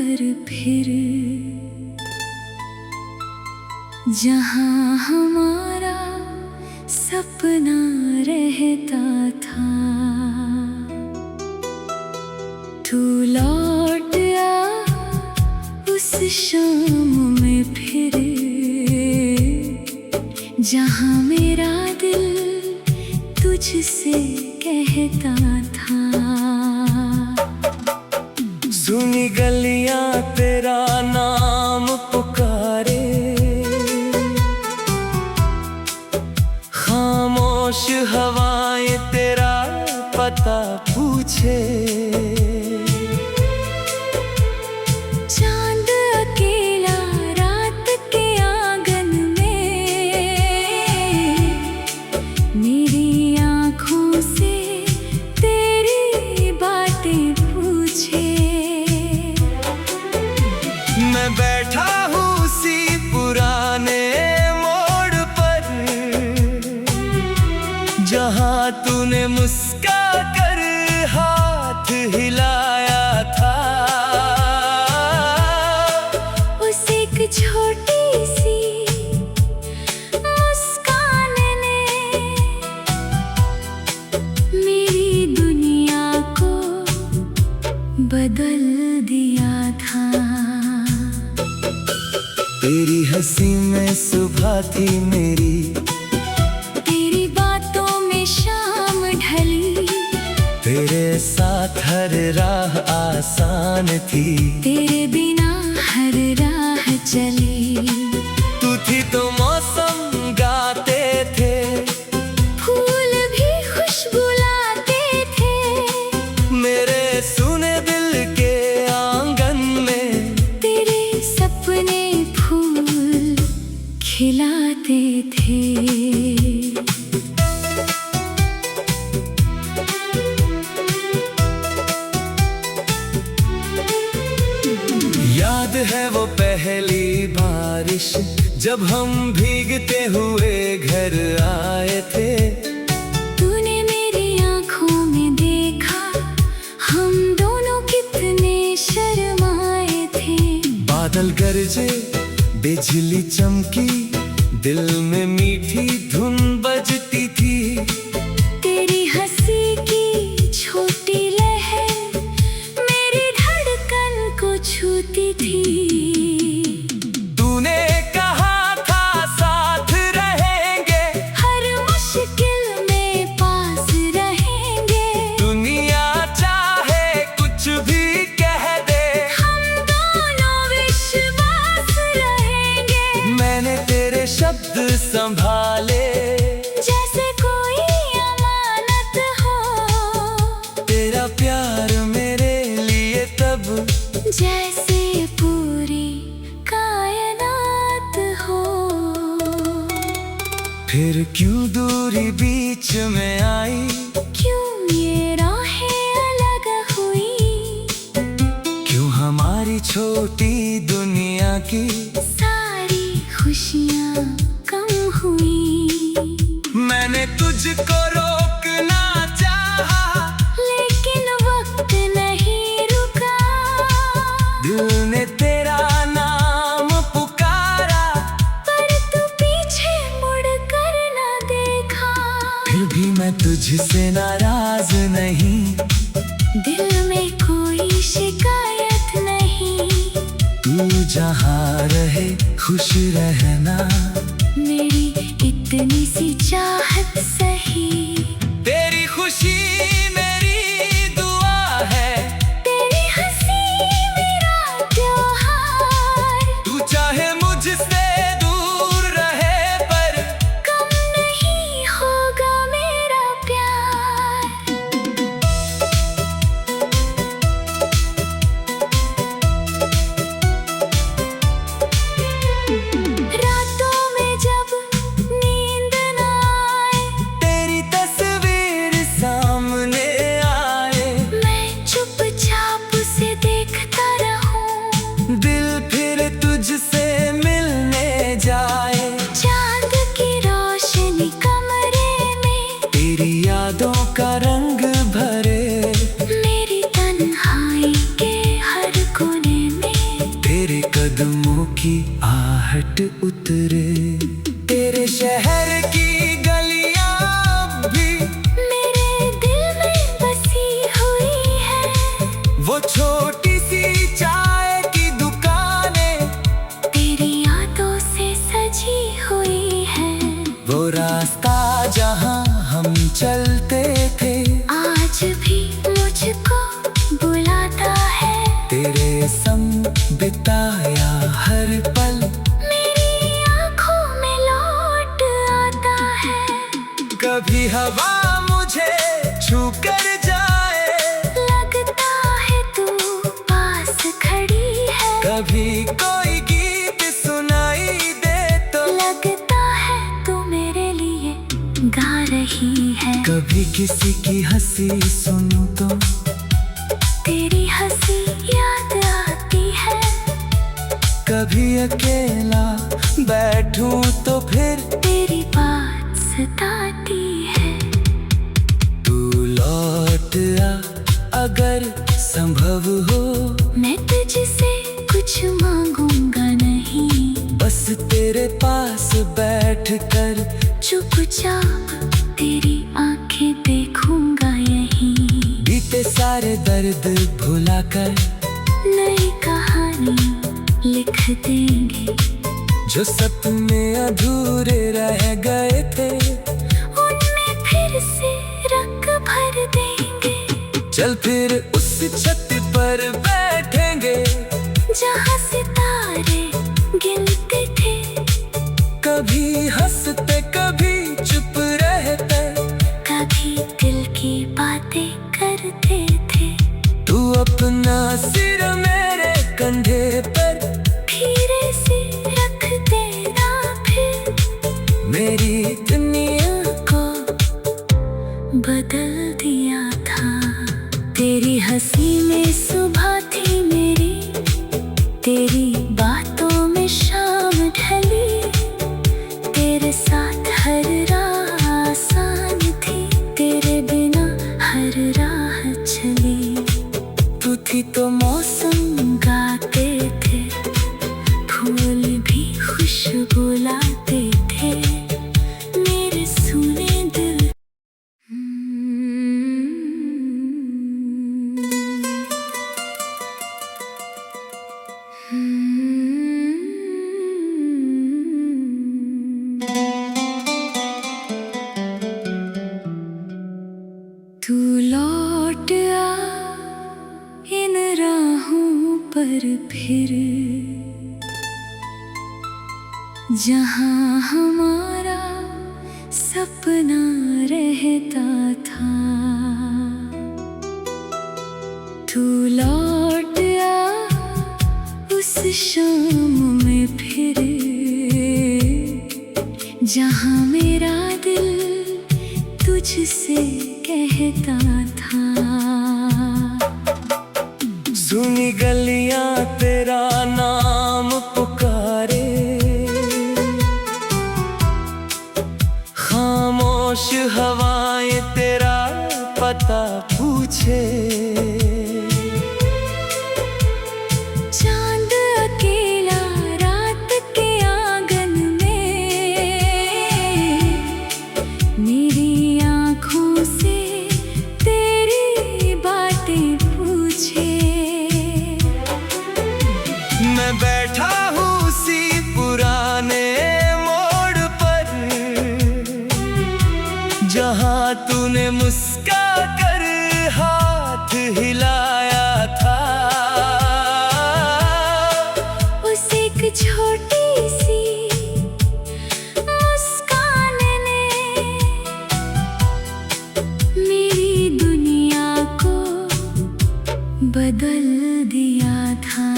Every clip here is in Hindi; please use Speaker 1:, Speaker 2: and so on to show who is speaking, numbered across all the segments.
Speaker 1: पर फिर जहाँ हमारा सपना रहता था, तू लौट आ उस शाम में फिर जहाँ मेरा दिल तुझसे कहता था।
Speaker 2: सुनी गलियां तेरा नाम पुकारे, खामोश हवाएं तेरा पता पूछे,
Speaker 1: चांद अकेला रात के आंगन में मेरी आँखों से तेरी बातें पूछे।
Speaker 2: मैं बैठा हूँ उसी पुराने मोड़ पर जहाँ तूने मुस्का कर हाथ हिलाया था।
Speaker 1: उस एक छोटी सी मुस्कान ने मेरी दुनिया को बदल दिया था।
Speaker 2: तेरी हंसी में सुबह थी मेरी,
Speaker 1: तेरी बातों में शाम ढली,
Speaker 2: तेरे साथ हर राह आसान थी,
Speaker 1: तेरे बिना हर राह चली।
Speaker 2: तू थी तो मौसम गाते थे,
Speaker 1: फूल भी खुशबू लाते थे,
Speaker 2: मेरे सुने दिल के आंगन में
Speaker 1: तेरे सपने फूल खिलाते थे।
Speaker 2: याद है वो पहली बारिश जब हम भीगते हुए घर आए थे।
Speaker 1: तूने मेरी आँखों में देखा हम दोनों कितने शर्माए थे।
Speaker 2: बादल गरजे बिजली चमकी, दिल में मीठी धुन बजती थी,
Speaker 1: तेरी हंसी की छोटी लहर मेरी धड़कन को छूती थी।
Speaker 2: तूने कहा था साथ रहेंगे,
Speaker 1: हर मुश्किल में पास रहेंगे,
Speaker 2: दुनिया चाहे कुछ भी कह दे,
Speaker 1: हम दोनों विश्वास रहेंगे।
Speaker 2: मैंने तेरे शब्द संभाले
Speaker 1: जैसे कोई अमानत हो,
Speaker 2: तेरा प्यार मेरे लिए तब
Speaker 1: जैसे पूरी कायनात हो।
Speaker 2: फिर क्यों दूरी बीच में आई,
Speaker 1: क्यों ये राहें अलग हुई,
Speaker 2: क्यों हमारी छोटी दुनिया की
Speaker 1: सारी खुशियाँ कम हुई।
Speaker 2: मैंने तुझको रोकना चाहा,
Speaker 1: लेकिन वक्त नहीं रुका,
Speaker 2: दिल ने तेरा नाम पुकारा,
Speaker 1: पर तू पीछे मुड़ कर न देखा।
Speaker 2: फिर भी मैं तुझसे नाराज नहीं,
Speaker 1: दिल में कोई शिकायत नहीं,
Speaker 2: तू जहाँ रहे खुश रहना,
Speaker 1: मेरी इतनी सी चाहत सही।
Speaker 2: तेरी खुशी मेरी दुआ है,
Speaker 1: तेरी हंसी मेरा त्योहार,
Speaker 2: तू चाहे मुझसे दूर रहे पर
Speaker 1: कम नहीं होगा मेरा प्यार। रातों में जब नींद न आए,
Speaker 2: तेरी तस्वीर सामने आए,
Speaker 1: मैं चुपचाप उसे देखता रहूं,
Speaker 2: दिल फिर तुझसे मिलने जाए,
Speaker 1: चांद की रोशनी कमरे में
Speaker 2: तेरी यादों का रंग भरे,
Speaker 1: मेरी तन्हाई के हर कोने में
Speaker 2: चलते थे।
Speaker 1: आज भी मुझको बुलाता है,
Speaker 2: तेरे संग बिताया हर पल
Speaker 1: मेरी आँखों में लौट आता है।
Speaker 2: कभी हवा मुझे छू कर जाए,
Speaker 1: लगता है तू पास खड़ी है।
Speaker 2: कभी कोई गीत सुनाई दे तो
Speaker 1: लगता है तू मेरे लिए गा रही है।
Speaker 2: कभी किसी की हंसी सुनूं तो
Speaker 1: तेरी हंसी याद आती है।
Speaker 2: कभी अकेला बैठूं तो फिर
Speaker 1: तेरी बात सताती है।
Speaker 2: तू लौट आ अगर संभव हो,
Speaker 1: मैं तुझसे कुछ मांगूंगा नहीं,
Speaker 2: बस तेरे पास बैठ कर
Speaker 1: चुपचाप तेरी आंखें देखूंगा यहीं।
Speaker 2: बीते सारे दर्द भुलाकर
Speaker 1: नई कहानी लिख देंगे,
Speaker 2: जो सपने अधूरे रह गए थे
Speaker 1: उनमें फिर से रंग भर देंगे।
Speaker 2: चल फिर उस छत पर बैठेंगे
Speaker 1: जहाँ सितारे गिनते थे,
Speaker 2: कभी हंसते कभी चुप रहते,
Speaker 1: कभी दिल की बातें करते थे।
Speaker 2: तू अपना सिर मेरे कंधे पर
Speaker 1: धीरे से रख देना फिर,
Speaker 2: मेरी दुनिया
Speaker 1: को बदल दिया था। तेरी हंसी में सुबह थी मेरी, तेरी बातों में शाम ढली, तेरे साथ हर राह आसान थी, तेरे बिना हर राह चली।
Speaker 2: तू थी तो
Speaker 1: मौसम गाते थे, फूल भी खुशबू लाते थे, मेरे सुने दिल। तू लौट आ इन राहों पर फिर, जहाँ हमारा सपना रहता था। तू लौट आ उस शाम में फिर, जहाँ मेरा दिल तुझसे कहता था।
Speaker 2: सुनी गलियां तेरा नाम पुकारे, खामोश हवाएं तेरा पता पूछे,
Speaker 1: चांद अकेला रात के आंगन में, मेरी आँखों से तेरी बातें पूछे।
Speaker 2: मैं बैठा हूँ उसी पुराने मोड़ पर, जहाँ तूने मुस्का कर हाथ हिलाया था।
Speaker 1: उस एक छोटी सी मुस्कान ने मेरी दुनिया को बदल दिया था।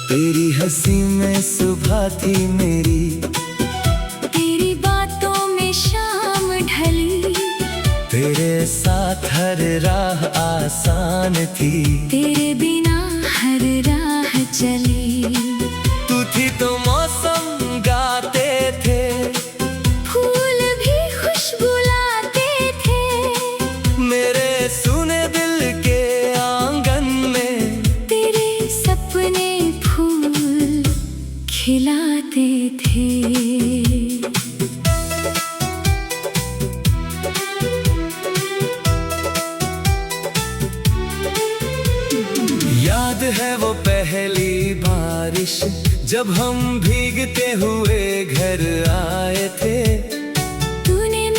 Speaker 2: तेरी हंसी में सुबह थी मेरी,
Speaker 1: तेरी बातों में शाम ढली,
Speaker 2: तेरे साथ हर राह आसान थी,
Speaker 1: तेरे बिना हर राह चली।
Speaker 2: तू थी तो मौसम गाते थे,
Speaker 1: फूल भी खुशबू लाते थे,
Speaker 2: मेरे सुने दिल के आंगन में,
Speaker 1: तेरे सपने फूल खिलाते थे।
Speaker 2: याद है वो पहली बारिश, जब हम भीगते हुए घर आए थे।
Speaker 1: तूने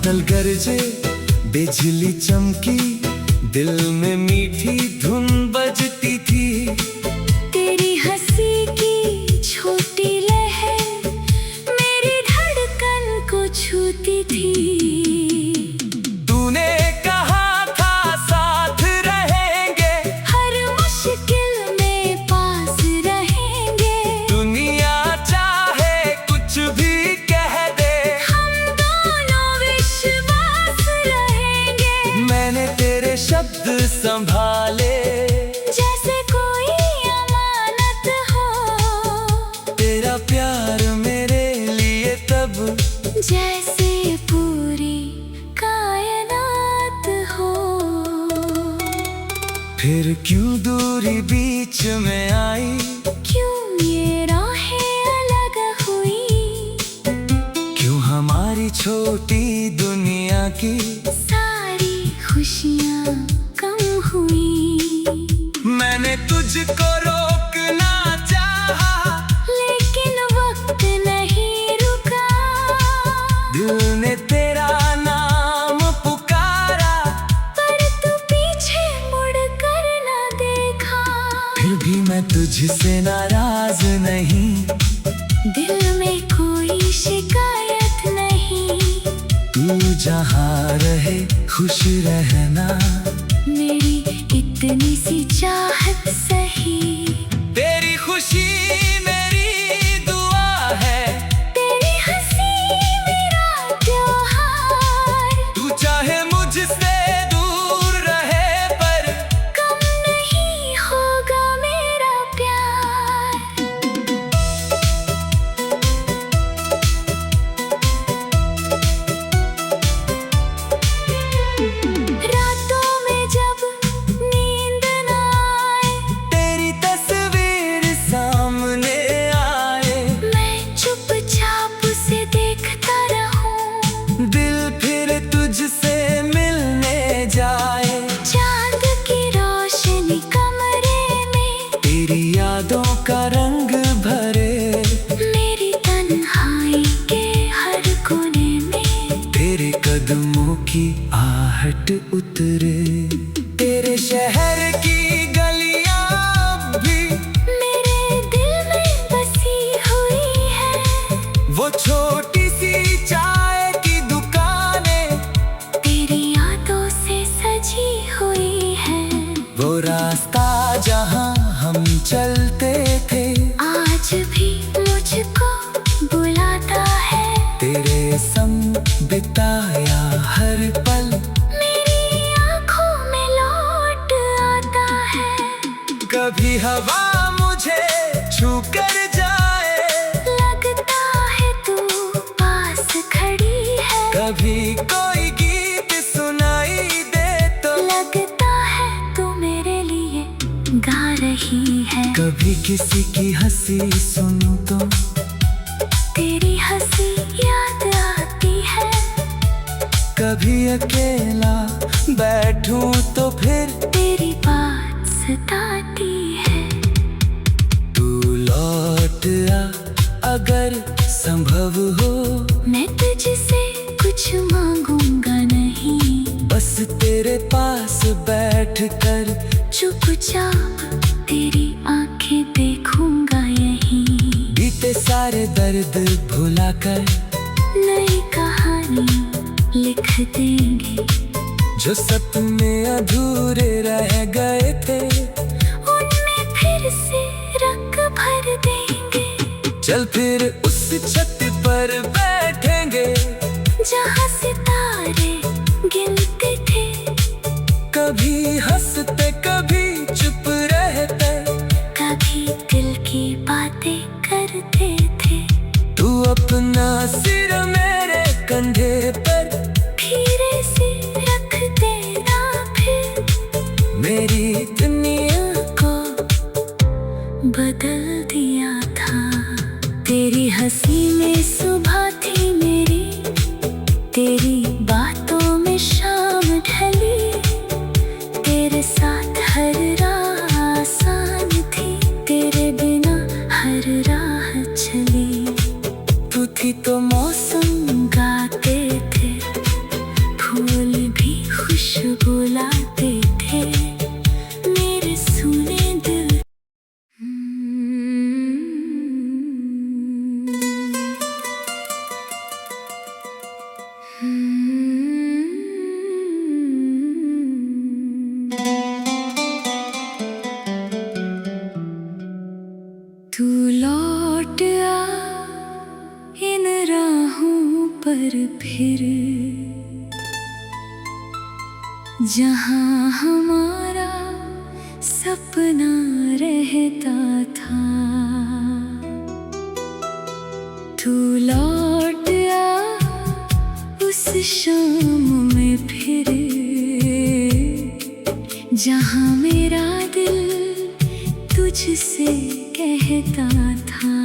Speaker 2: बादल गरजे, बिजली चमकी, दिल में मीठी धुन बजती थी।
Speaker 1: तेरी हंसी की छोटी लहर मेरी धड़कन को छूती थी।
Speaker 2: तूने कहा था साथ रहेंगे,
Speaker 1: हर मुश्किल में पास रहेंगे।
Speaker 2: दुनिया चाहे कुछ भी कह दे,
Speaker 1: हम दोनों विश्वास रहेंगे।
Speaker 2: मैंने तेरे शब्द संभाले,
Speaker 1: जैसे कोई अमानत हो।
Speaker 2: तेरा प्यार मेरे लिए तब
Speaker 1: जैसे पूरी कायनात हो।
Speaker 2: फिर क्यों दूरी बीच में आई,
Speaker 1: क्यों ये राहें अलग हुई।
Speaker 2: क्यों हमारी छोटी दुनिया की
Speaker 1: सारी खुशियाँ कम हुई।
Speaker 2: मैंने तुझको रोकना चाहा,
Speaker 1: लेकिन वक्त नहीं रुका।
Speaker 2: दिल ने तेरा नाम पुकारा,
Speaker 1: पर तू पीछे मुड़ कर न देखा।
Speaker 2: फिर भी मैं तुझसे नाराज नहीं,
Speaker 1: दिल में कोई शिकायत नहीं।
Speaker 2: तू जहाँ रहे खुश रहना,
Speaker 1: मेरी इतनी सी चाहत सही।
Speaker 2: तेरी खुशी मेरी दुआ है,
Speaker 1: तेरी हंसी मेरा त्योहार।
Speaker 2: तू चाहे मुझसे दूर रहे पर
Speaker 1: कम नहीं होगा मेरा प्यार। रातों में जब नींद न आए,
Speaker 2: तेरी तस्वीर सामने आए,
Speaker 1: मैं चुपचाप उसे देखता रहूं।
Speaker 2: दिल फिर तुझसे मिलने जाए।
Speaker 1: चांद की रोशनी कमरे में,
Speaker 2: तेरी यादों का रंग भरे,
Speaker 1: मेरी तन्हाई के हर कोने में।
Speaker 2: तेरे कदमों की आहट उतरे। तेरे शहर की गलियां अब भी
Speaker 1: मेरे दिल में बसी हुई है।
Speaker 2: वो छोटी सी चाय की दुकानें,
Speaker 1: तेरी यादों से सजी हुई है।
Speaker 2: वो रास्ता जहाँ हम चलते थे,
Speaker 1: आज भी मुझको बुलाता है।
Speaker 2: तेरे संग बिताया हर पल
Speaker 1: मेरी आँखों में लौट आता है।
Speaker 2: कभी हवा मुझे छू कर जाए,
Speaker 1: लगता है तू पास खड़ी है।
Speaker 2: कभी कोई गीत सुनाई दे तो
Speaker 1: लगता है तू मेरे लिए गा रही है।
Speaker 2: कभी किसी की हंसी सुनूं तो
Speaker 1: तेरी हंसी याद आती है।
Speaker 2: कभी अकेला बैठूं तो फिर
Speaker 1: तेरी बात सताती है।
Speaker 2: तू लौट आ अगर संभव हो,
Speaker 1: मैं तुझसे कुछ मांगूंगा नहीं।
Speaker 2: बस तेरे पास बैठ कर
Speaker 1: चुपचाप तेरी आंखें देखूंगा यहीं।
Speaker 2: बीते सारे दर्द भुला कर
Speaker 1: नई कहानी लिख देंगे।
Speaker 2: जो सपने अधूरे रह गए थे,
Speaker 1: उनमें फिर से रंग भर देंगे।
Speaker 2: चल फिर उस छत पर बैठेंगे,
Speaker 1: जहाँ सितारे गिनते थे।
Speaker 2: कभी हंसते कभी चुप रहते,
Speaker 1: कभी दिल की बातें करते थे।
Speaker 2: तू अपना सिर मेरे कंधे पर
Speaker 1: धीरे से रख देना फिर।
Speaker 2: मेरी दुनिया
Speaker 1: को बदल दिया था। तेरी हंसी में सुबह थी मेरी, तेरी बातों में शाम ढली। तेरे साथ हर राह आसान थी, तेरे बिना हर राह चली।
Speaker 2: तू थी तो मौसम गाते थे,
Speaker 1: पर फिर जहाँ हमारा सपना रहता था। तू लौट आ उस शाम में फिर जहाँ मेरा दिल तुझसे कहता था।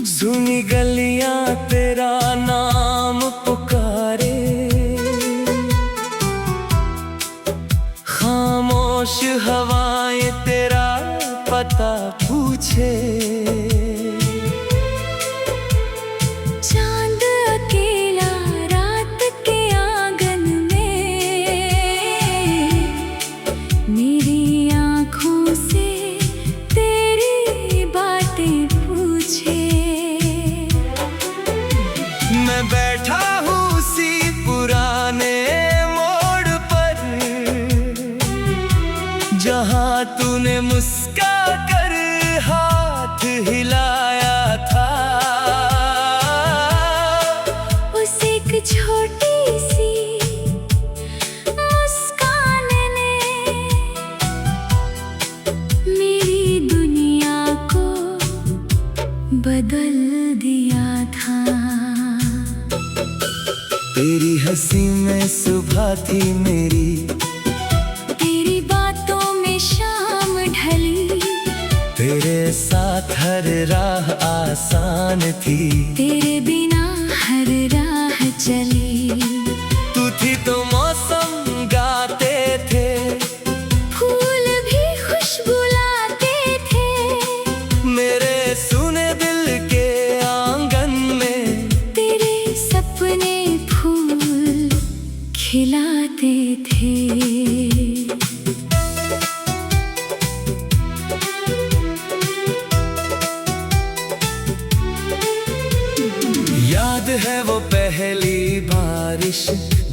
Speaker 2: सुनी गलियां तेरा नाम पुकारे, खामोश हवाएं तेरा पता पूछे।
Speaker 1: चांद अकेला रात के आंगन में मेरी आँखों से तेरी बातें पूछे।
Speaker 2: मैं बैठा हूँ उसी पुराने मोड़ पर जहाँ तूने मुस्का कर हाथ हिलाया था।
Speaker 1: उस एक छोटी सी मुस्कान ने मेरी दुनिया को बदल दिया था।
Speaker 2: तेरी हंसी में सुबह थी मेरी,
Speaker 1: तेरी बातों में शाम ढली।
Speaker 2: तेरे साथ हर राह आसान थी,
Speaker 1: तेरे बिना हर राह चली।
Speaker 2: तू थी तो मौसम गाते थे,
Speaker 1: फूल भी खुशबू लाते थे।
Speaker 2: मेरे सुने दिल के आंगन में
Speaker 1: तेरे सपने फूल खिलाते थे।
Speaker 2: याद है वो पहली बारिश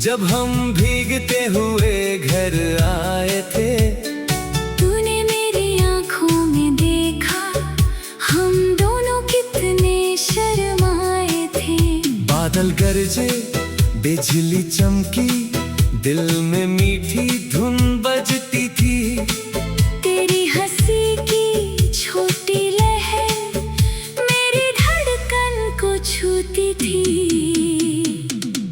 Speaker 2: जब हम भीगते हुए घर आए थे।
Speaker 1: तूने मेरी आँखों में देखा हम दोनों कितने शर्माए थे।
Speaker 2: बादल गरजे बिजली चमकी, दिल में मीठी धुन बजती थी।
Speaker 1: तेरी हंसी की छोटी लहर मेरी धड़कन को छूती थी।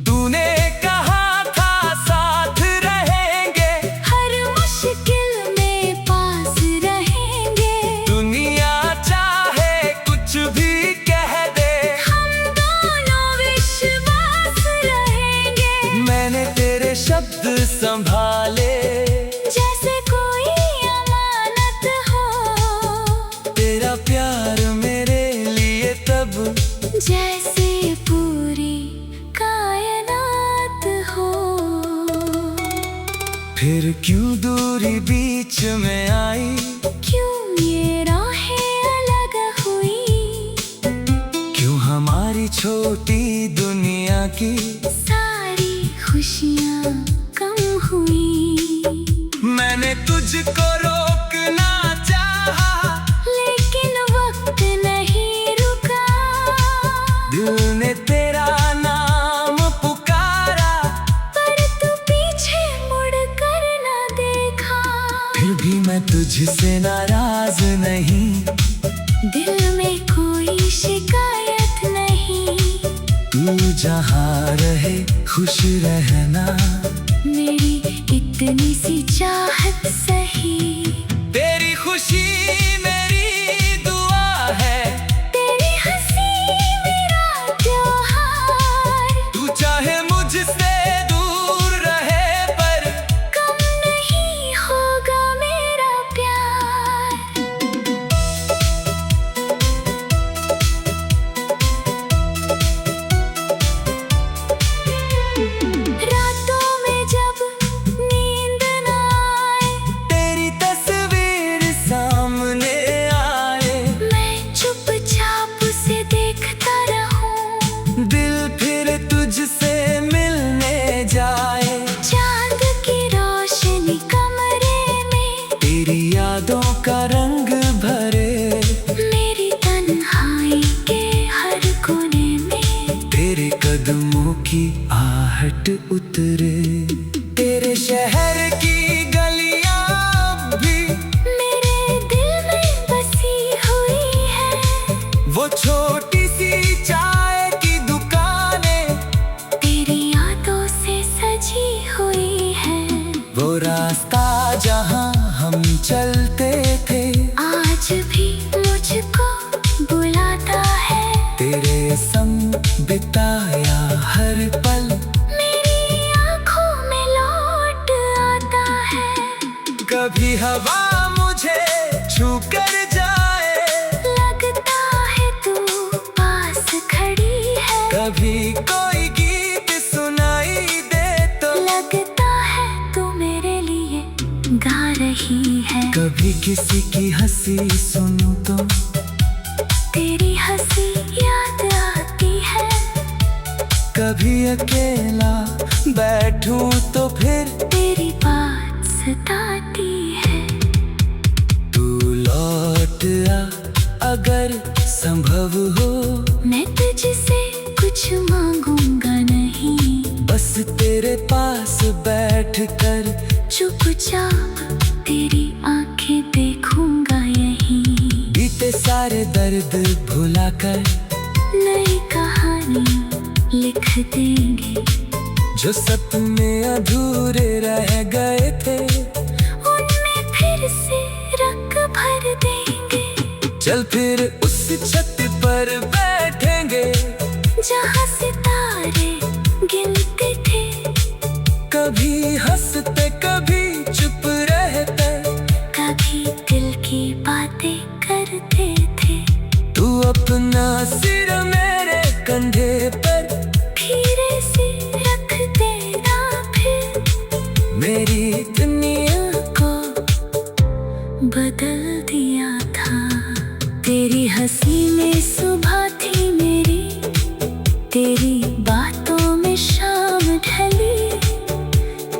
Speaker 2: तूने कहा था साथ रहेंगे,
Speaker 1: हर मुश्किल में पास रहेंगे।
Speaker 2: दुनिया चाहे कुछ भी कह दे,
Speaker 1: हम दोनों विश्वास रहेंगे।
Speaker 2: मैंने तेरे शब्द संभाले
Speaker 1: जैसे कोई अमानत हो।
Speaker 2: तेरा प्यार मेरे लिए तब
Speaker 1: जैसे पूरी कायनात हो।
Speaker 2: फिर क्यों दूरी बीच में आई,
Speaker 1: क्यों ये राहें अलग हुई।
Speaker 2: क्यों हमारी छोटी दुनिया की
Speaker 1: सारी खुशियाँ कम हुई।
Speaker 2: मैंने तुझको रोकना चाहा,
Speaker 1: लेकिन वक्त नहीं रुका।
Speaker 2: दिल ने तेरा नाम पुकारा,
Speaker 1: पर तू पीछे मुड़ कर न देखा।
Speaker 2: फिर भी मैं तुझसे नाराज नहीं,
Speaker 1: दिल में कोई शिकायत नहीं।
Speaker 2: तू जहाँ रहे खुश रहना,
Speaker 1: मेरी इतनी सी चाहत सही।
Speaker 2: तेरी खुशी मेरी दुआ है,
Speaker 1: तेरी हंसी मेरा त्योहार।
Speaker 2: तू चाहे मुझसे दूर रहे पर
Speaker 1: कम नहीं होगा मेरा प्यार। रातों में जब नींद न आए,
Speaker 2: तेरी तस्वीर सामने आए।
Speaker 1: मैं चुपचाप उसे देखता रहूं।
Speaker 2: दिल फिर तुझसे मिलने जाए,
Speaker 1: चांद की रोशनी कमरे में
Speaker 2: तेरी यादों का रंग भरे।
Speaker 1: मेरी तन्हाई के हर कोने में
Speaker 2: किसी की हंसी सुनूं तो
Speaker 1: तेरी हंसी याद आती है।
Speaker 2: कभी अकेला बैठूं तो फिर
Speaker 1: तेरी बात सताती है।
Speaker 2: तू लौट आ अगर संभव हो।
Speaker 1: मैं तुझसे कुछ मांगूंगा नहीं,
Speaker 2: बस तेरे पास बैठ कर
Speaker 1: चुपचाप तेरी आंखें देखूंगा यहीं।
Speaker 2: बीते सारे दर्द भुला कर
Speaker 1: नई कहानी लिख देंगे।
Speaker 2: जो सपने अधूरे रह गए थे
Speaker 1: उनमें फिर से रंग भर देंगे।
Speaker 2: चल फिर उस छत पर बैठेंगे
Speaker 1: जहाँ सितारे गिनते थे।
Speaker 2: कभी हंसते कभी चुप रहते,
Speaker 1: कभी दिल की बातें करते थे।
Speaker 2: तू अपना सिर मेरे कंधे पर
Speaker 1: धीरे से रख देना फिर।
Speaker 2: मेरी दुनिया
Speaker 1: को बदल दिया था। तेरी हंसी में सुबह थी मेरी, तेरी बातों में शाम ढली।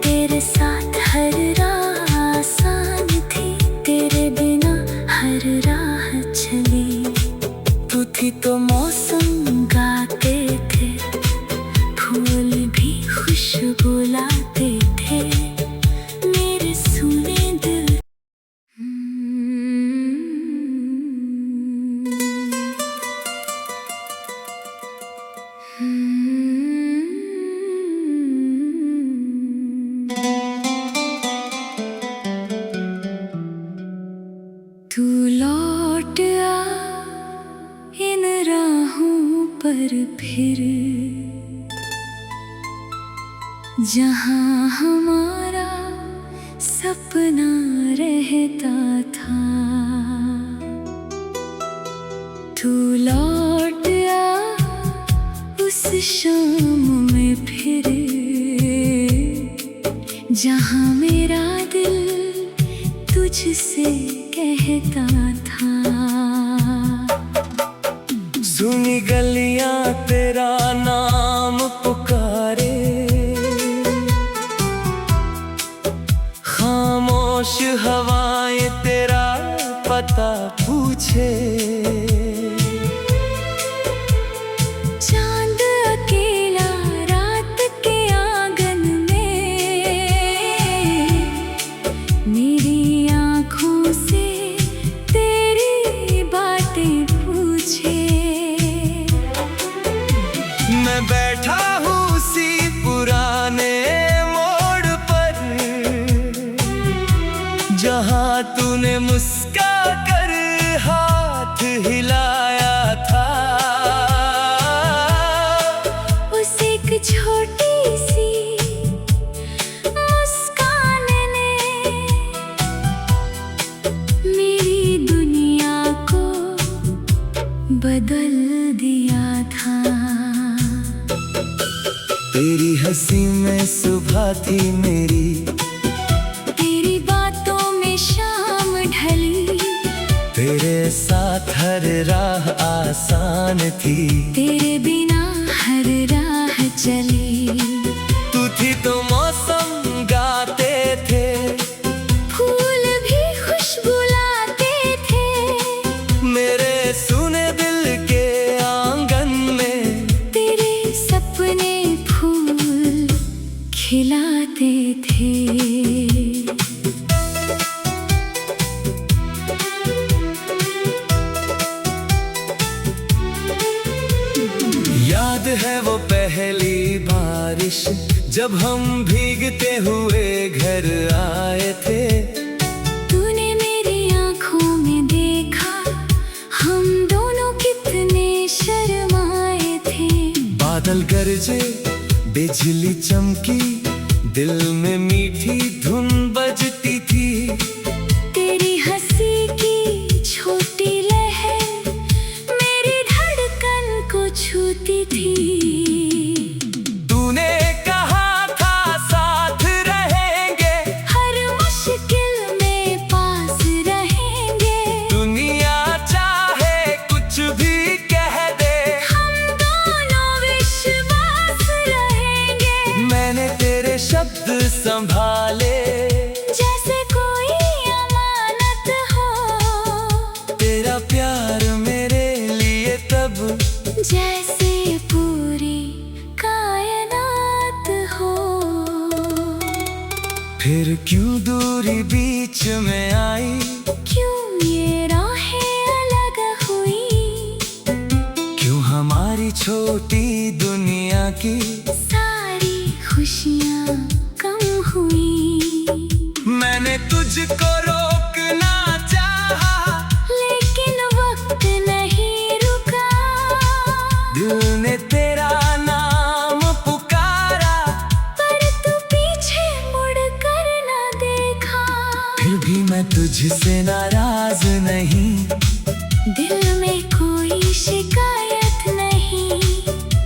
Speaker 1: तेरे साथ हर राह आसान थी, तेरे बिना हर राह चली।
Speaker 2: तू थी तो
Speaker 1: मौसम गाते थे, फूल भी खुशबू लाते थे। मेरे सुने दिल तू लौट आ इन राहों पर फिर, जहाँ हमारा सपना रहता था। तू लौट आ उस शाम में फिर, जहाँ मेरा दिल तुझसे कहता था।
Speaker 2: सुनी गलियां तेरा नाम पुकारे, खामोश हवाएं तेरा पता पूछे।
Speaker 1: चांद अकेला रात के आंगन में मेरी आँखों से तेरी बातें पूछे।
Speaker 2: मैं बैठा हूँ उसी पुराने मोड़ पर, जहाँ तूने मुस्का कर हाथ हिलाया था।
Speaker 1: उस एक छोटी सी मुस्कान ने मेरी दुनिया को बदल दिया था।
Speaker 2: तेरी हंसी में सुबह थी मेरी,
Speaker 1: तेरी बातों में शाम ढली।
Speaker 2: तेरे साथ हर राह आसान थी,
Speaker 1: तेरे बिना हर राह चली।
Speaker 2: तू थी तो मौसम गाते थे,
Speaker 1: फूल भी खुशबू लाते थे।
Speaker 2: मेरे सुने दिल के आंगन में
Speaker 1: तेरे सपने फूल खिलाते थे।
Speaker 2: याद है वो पहली बारिश जब हम भीगते हुए घर आए थे।
Speaker 1: तूने मेरी आँखों में देखा, हम दोनों कितने शर्माए थे।
Speaker 2: बादल गरजे बिजली चमकी, दिल में मीठी धुन बजती थी।
Speaker 1: तेरी हंसी की छोटी लहर मेरी धड़कन को छूती थी।
Speaker 2: तूने कहा था साथ रहेंगे,
Speaker 1: हर मुश्किल में पास रहेंगे।
Speaker 2: दूरी बीच में आई,
Speaker 1: क्यों ये राहें अलग हुई,
Speaker 2: क्यों हमारी छोटी दुनिया की
Speaker 1: सारी खुशियाँ कम हुई।
Speaker 2: मैंने तुझको रोकना चाहा,
Speaker 1: लेकिन वक्त नहीं रुका,
Speaker 2: दिल ने तेरा नाम पुकारा,
Speaker 1: पर तू पीछे मुड़ कर न देखा।
Speaker 2: फिर भी मैं तुझसे नाराज नहीं,
Speaker 1: दिल में कोई शिकायत नहीं,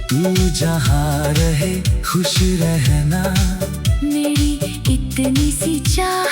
Speaker 2: तू जहाँ रहे खुश रहना,
Speaker 1: मेरी इतनी सी चाह